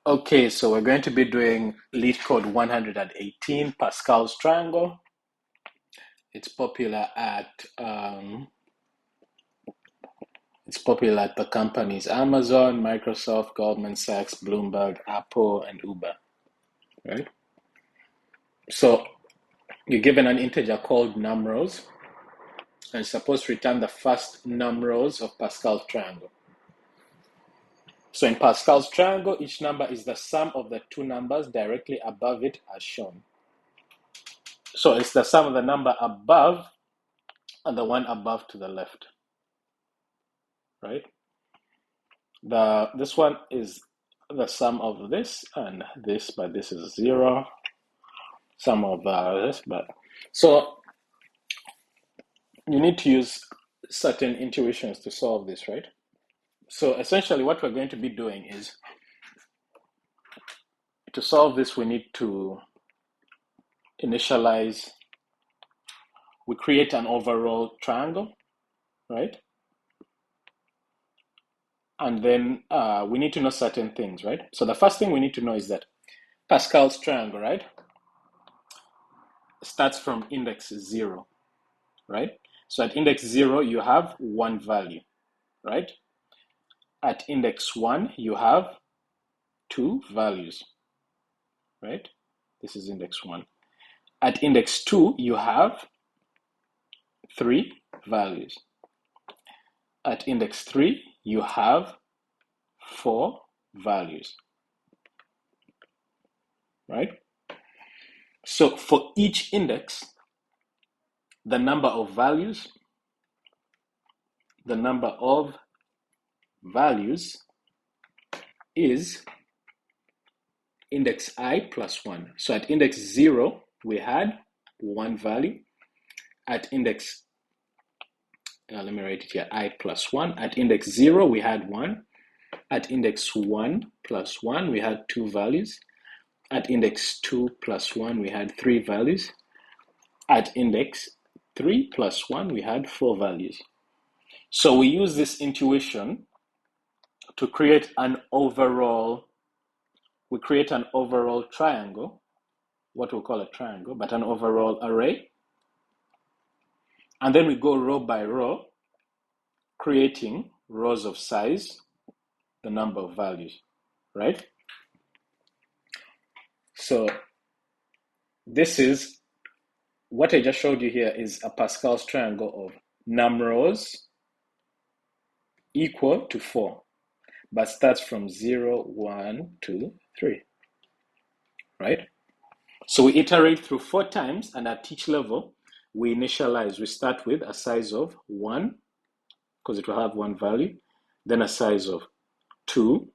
Okay, so we're going to be doing lead code 118, Pascal's triangle. It's popular at the companies Amazon, Microsoft, Goldman Sachs, Bloomberg, Apple, and Uber, right? So you're given an integer called numRows, and it's supposed to return the first numRows of Pascal's triangle. So in Pascal's triangle, each number is the sum of the two numbers directly above it as shown. So it's the sum of the number above and the one above to the left, right? This one is the sum of this and this, but this is 0. Sum of this, but so you need to use certain intuitions to solve this, right? So essentially what we're going to be doing is, to solve this, we need to initialize, we create an overall triangle, right? And then we need to know certain things, right? So the first thing we need to know is that Pascal's triangle, right, starts from index 0, right? So at index 0, you have one value, right? At index 1, you have two values, right? This is index 1. At index 2, you have three values. At index 3, you have four values, right? So for each index, the number of values is index I plus 1. So at index 0, we had one value. At index, let me write it here, I plus 1. At index 0, we had 1. At index 1 plus 1, we had two values. At index 2 plus 1, we had three values. At index 3 plus 1, we had four values. So we use this intuition to create an overall, triangle, what we'll call a triangle, but an overall array. And then we go row by row, creating rows of size, the number of values, right? So this is, what I just showed you here is a Pascal's triangle of numRows equal to 4, but starts from 0, 1, 2, 3, right? So we iterate through 4 times, and at each level, we initialize. We start with a size of 1, because it will have one value, then a size of 2,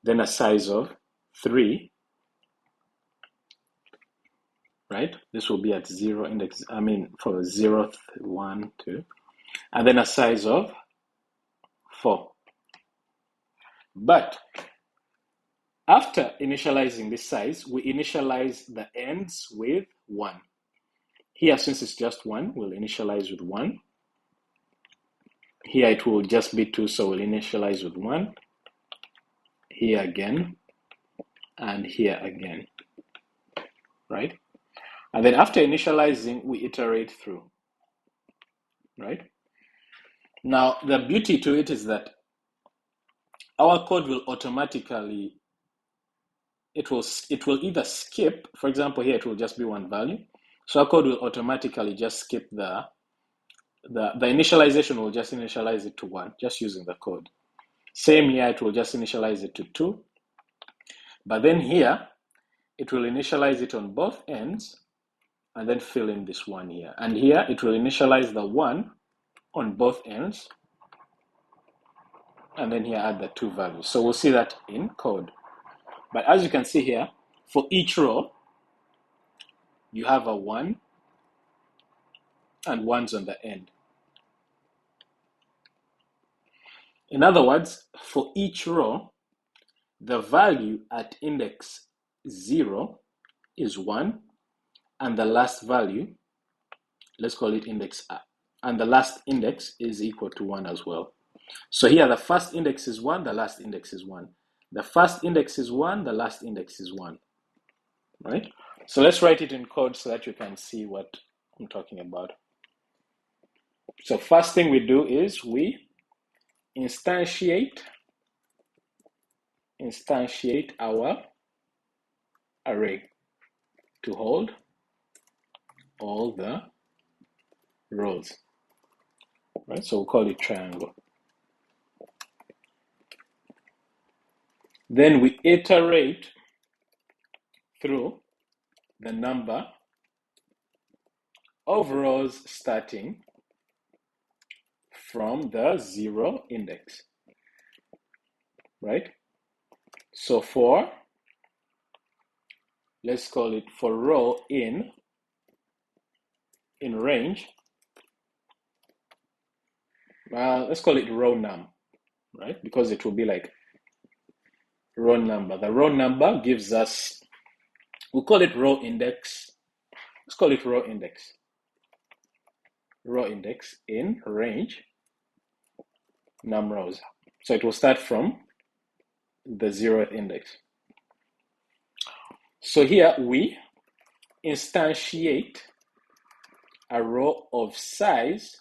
then a size of 3, right? This will be at 0 index, for 0th, 1, 2, and then a size of 4. But after initializing this size, we initialize the ends with 1. Here, since it's just 1, we'll initialize with 1. Here it will just be 2, so we'll initialize with 1. Here again, and here again, right? And then after initializing, we iterate through, right? Now, the beauty to it is that our code will automatically, it will either skip, for example, here it will just be one value. So our code will automatically just skip the initialization, will just initialize it to 1, just using the code. Same here, it will just initialize it to 2. But then here, it will initialize it on both ends, and then fill in this 1 here. And here, it will initialize the 1 on both ends, and then here add the 2 values. So we'll see that in code. But as you can see here, for each row, you have a 1 and 1s on the end. In other words, for each row, the value at index 0 is 1, and the last value, let's call it index I, and the last index is equal to 1 as well. So here the first index is 1, the last index is 1. The first index is 1, the last index is 1, right? So let's write it in code so that you can see what I'm talking about. So first thing we do is we instantiate our array to hold all the rows, right? So we'll call it triangle. Then we iterate through the number of rows starting from the 0 index, right? So let's call it for row in range, let's call it row num, right? Because it will be like row number. The row number gives us, we'll call it row index. Let's call it row index. Row index in range num rows. So it will start from the 0th index. So here we instantiate a row of size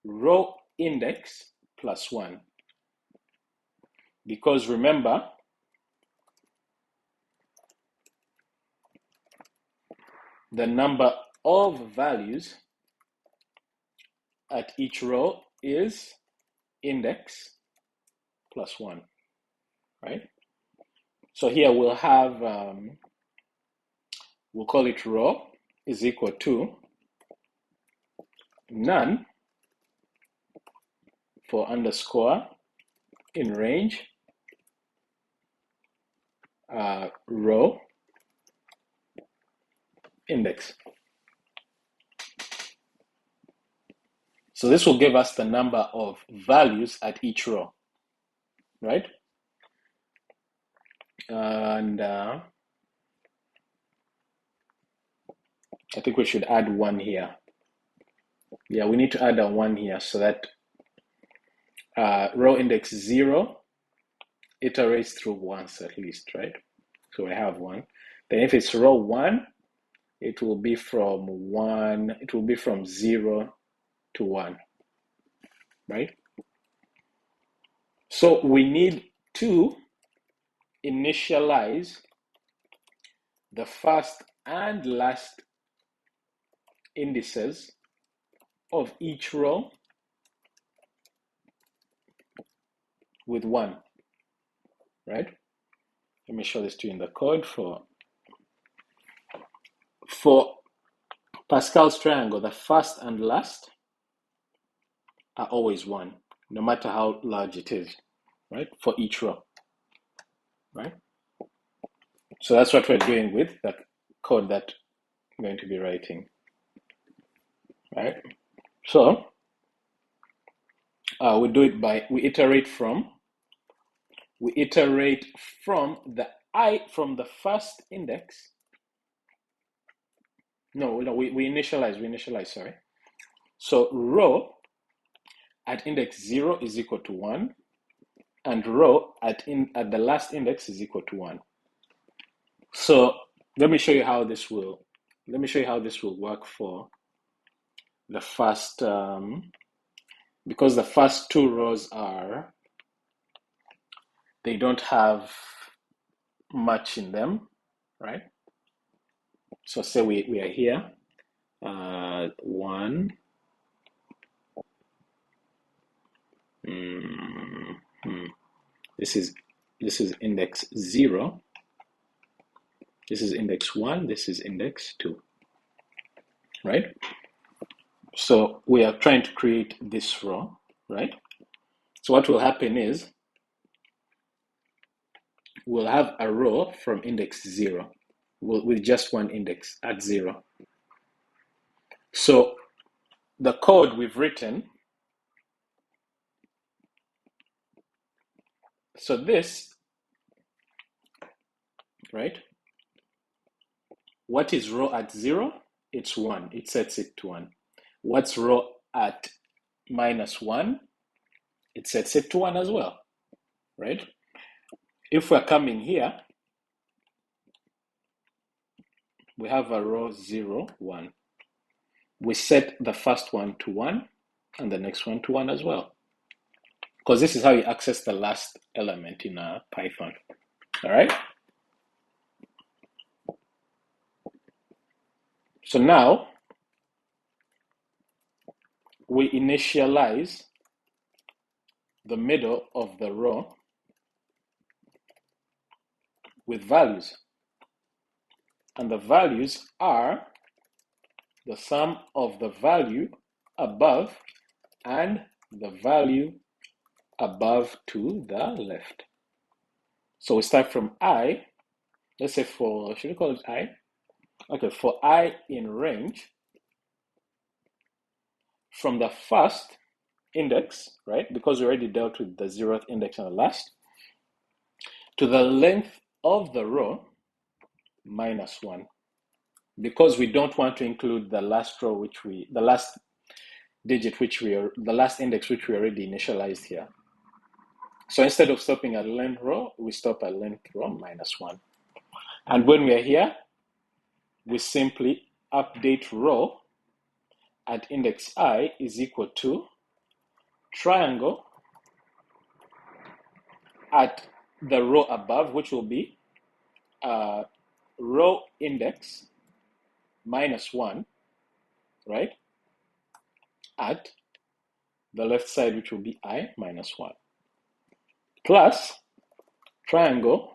row index plus 1. Because remember, the number of values at each row is index plus 1, right? So here we'll have, we'll call it row is equal to none for underscore in range row index. So this will give us the number of values at each row, right? And I think we should add 1 here. Yeah, we need to add a 1 here so that row index 0 iterates through once at least, right? So we have 1. Then if it's row 1, it will be from 0 to 1, right? So we need to initialize the first and last indices of each row with 1, right? Let me show this to you in the code. For Pascal's triangle, the first and last are always 1, no matter how large it is, right? For each row, right? So that's what we're doing with the code that I'm going to be writing, right? So we do it by, we iterate from the first index. No, we initialize, sorry. So row at index 0 is equal to 1, and row at the last index is equal to 1. So let me show you how this will work for the first, because the first 2 rows they don't have much in them, right? So say we are here, 1, this is index 0, this is index 1, this is index 2, right? So we are trying to create this row, right? So what will happen is we'll have a row from index 0 with just one index at 0. So the code we've written, so this, right? What is row at 0? It's 1. It sets it to 1. What's row at -1? It sets it to 1 as well, right? If we're coming here, we have a row 0, 1. We set the first one to 1 and the next one to 1 as well. Because this is how you access the last element in Python. All right? So now we initialize the middle of the row with values. And the values are the sum of the value above and the value above to the left. So we start from I. Let's say should we call it I? Okay, for I in range, from the first index, right? Because we already dealt with the 0th index and the last, to the length of the row minus 1. Because we don't want to include the last row, the last digit, the last index, which we already initialized here. So instead of stopping at length row, we stop at length row minus 1. And when we're here, we simply update row at index I is equal to triangle at the row above, which will be row index minus 1, right? At the left side, which will be I minus 1. Plus triangle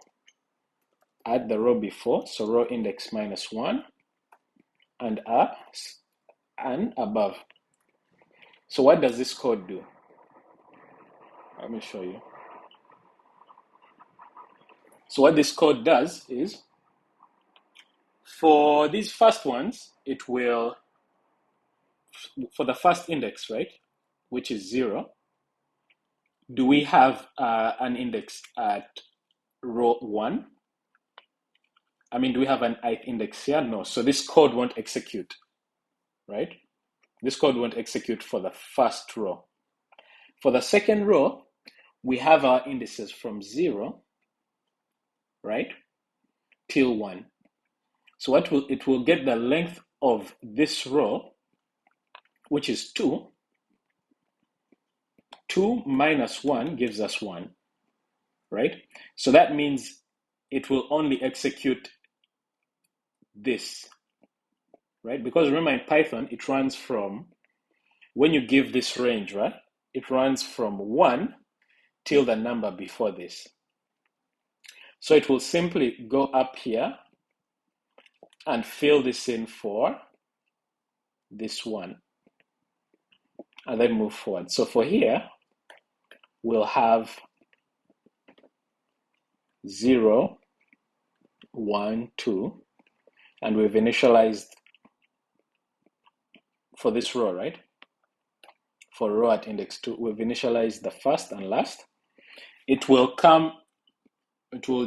at the row before, so row index minus 1 and above. So what does this code do? Let me show you. So what this code does is, for these first ones, it will, for the first index, right, which is 0, do we have an index at row 1? I mean, do we have an ith index here? No. So this code won't execute, right? This code won't execute for the first row. For the second row, we have our indices from 0, right, till 1. So it will get the length of this row, which is 2. 2 minus 1 gives us 1, right? So that means it will only execute this, right? Because remember, in Python, it runs from, when you give this range, right, it runs from 1 till the number before this. So it will simply go up here and fill this in for this one, and then move forward. So for here, we'll have 0, 1, 2, and we've initialized for this row, right? For row at index 2, we've initialized the first and last. It will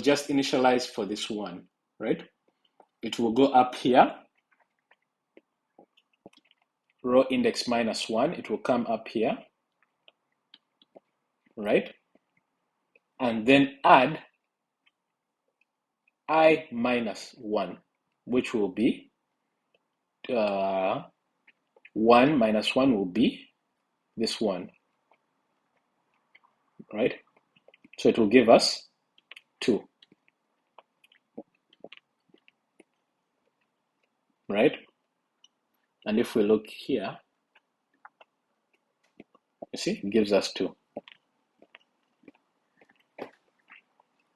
just initialize for this one, right? It will go up here, row index minus 1, it will come up here, right? And then add I minus 1, which will be 1 minus 1 will be this one, right? So it will give us 2, right? And if we look here, you see, it gives us 2,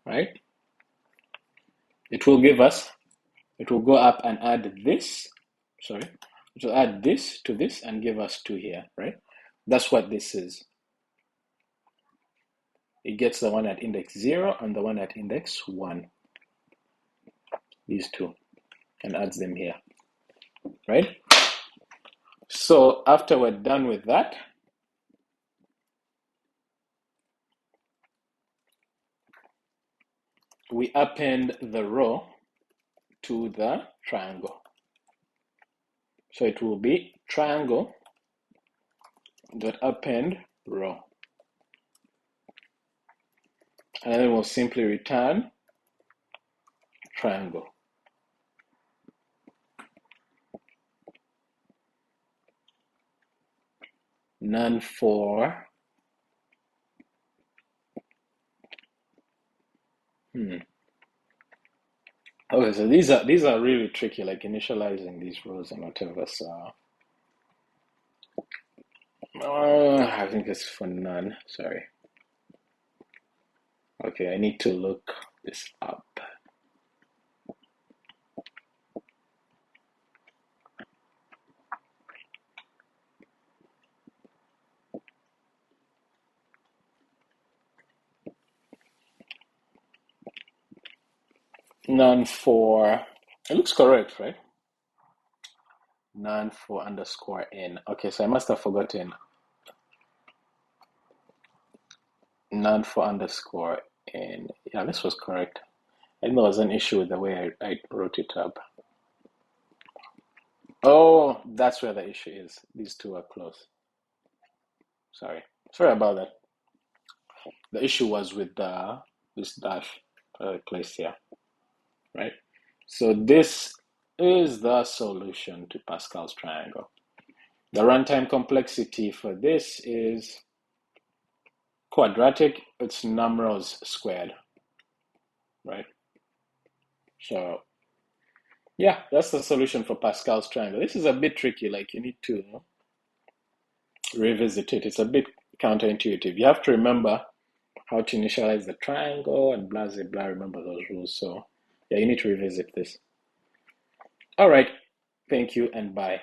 right? It will go up and add this, it will add this to this and give us 2 here, right? That's what this is. It gets the one at index 0 and the one at index 1, these 2, and adds them here, right? So after we're done with that, we append the row to the triangle. So it will be triangle dot append row. and then we'll simply return triangle. None for Okay, so these are really tricky, like initializing these rows and whatever. So I think it's for none. Sorry. Okay, I need to look this up. None for, it looks correct, right? None for underscore n. Okay, so I must have forgotten none for underscore n. Yeah, this was correct. I think there was an issue with the way I wrote it up. Oh, that's where the issue is. These two are close. Sorry about that. The issue was with this dash placed here, right? So this is the solution to Pascal's triangle. The runtime complexity for this is quadratic. It's numerals squared, right? So yeah, that's the solution for Pascal's triangle. This is a bit tricky. Like you need to revisit it. It's a bit counterintuitive. You have to remember how to initialize the triangle and blah, blah, blah. Remember those rules. So yeah, you need to revisit this. All right. Thank you and bye.